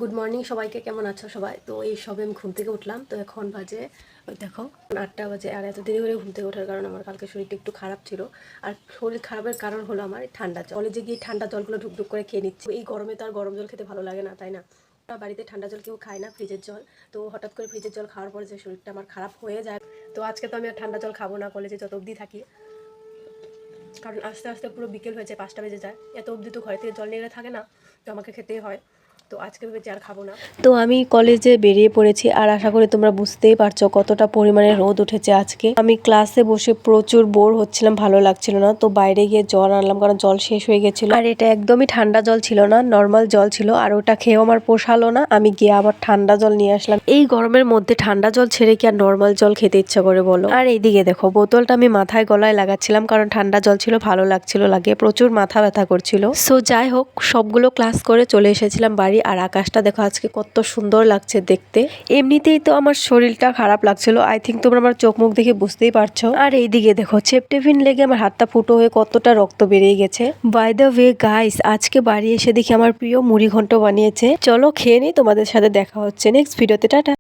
Good morning সবাইকে, কেমন আছো সবাই? তো এই সবে আমি ঘুম থেকে উঠলাম। তো এখন বাজে ওই দেখো 8টা বাজে। আর এত দেরি করে ঘুম থেকে ওঠার কারণ আমার কালকে শরীরটা একটু খারাপ ছিল। আর শরীর খারাপের কারণ হলো আমার ঠান্ডা জল। কলেজে গিয়ে ঠান্ডা জলগুলো ঢুকঢুক করে খেয়ে নিচ্ছি। এই গরমে তো আর গরম জল খেতে ভালো লাগে না, তাই না? বাড়িতে ঠান্ডা জল কেউ খায় না, ফ্রিজের জল। তো হঠাৎ করে ফ্রিজের জল খাওয়ার পরে যে শরীরটা আমার খারাপ হয়ে যায়, তো আজকে তো আমি আর ঠান্ডা জল খাবো না কলেজে যত অবধি থাকি। কারণ আস্তে আস্তে পুরো বিকেল হয়ে যায়, 5টা বেজে যায়। এত অবধি তো ঘরে থেকে জল নিয়ে থাকে না, তো আমাকে খেতেই হয়। তো আজকে ভেবেছি আর খাবো না। তো আমি কলেজে বেরিয়ে পড়েছি। আর আশা করি তোমরা বুঝতেই পারছো কতটা পরিমাণে রোদ উঠেছে আজকে। আমি ক্লাসে বসে প্রচুর বোর হচ্ছিলাম, ভালো লাগছিল না। তো বাইরে গিয়ে জল আনলাম, কারণ জল শেষ হয়ে গেছিল। আর এটা একদমই ঠান্ডা জল ছিল না, নর্মাল জল ছিল। আর ওটা খেয়েও আমার পোষালো না, আমি গিয়ে আবার ঠান্ডা জল নিয়ে আসলাম। এই গরমের মধ্যে ঠান্ডা জল ছেড়ে কি আর নর্মাল জল খেতে ইচ্ছা করে বলো? আর এইদিকে দেখো বোতলটা আমি মাথায় গলায় লাগাচ্ছিলাম, কারণ ঠান্ডা জল ছিল, ভালো লাগছিল, লাগিয়ে প্রচুর মাথা ব্যথা করছিল। সো যাই হোক, সবগুলো ক্লাস করে চলে এসেছিলাম বাড়ি। আর আকাশটা দেখো আজকে কত সুন্দর লাগছে দেখতে। এমনিতেই তো আমার শরীরটা খারাপ লাগছিল, আই থিঙ্ক তোমরা আমার চোখ মুখ দেখে বুঝতেই পারছো। আর এইদিকে দেখো চেপটেপিন লেগে আমার হাতটা ফুটো হয়ে কতটা রক্ত বেরিয়ে গেছে। বাই দ্য ওয়ে গাইস, আজকে বাড়ি এসে দেখি আমার প্রিয় মুড়ি ঘন্ট বানিয়েছে। চলো খেয়ে নিই, তোমাদের সাথে দেখা হচ্ছে নেক্সট ভিডিওতে। টাটা।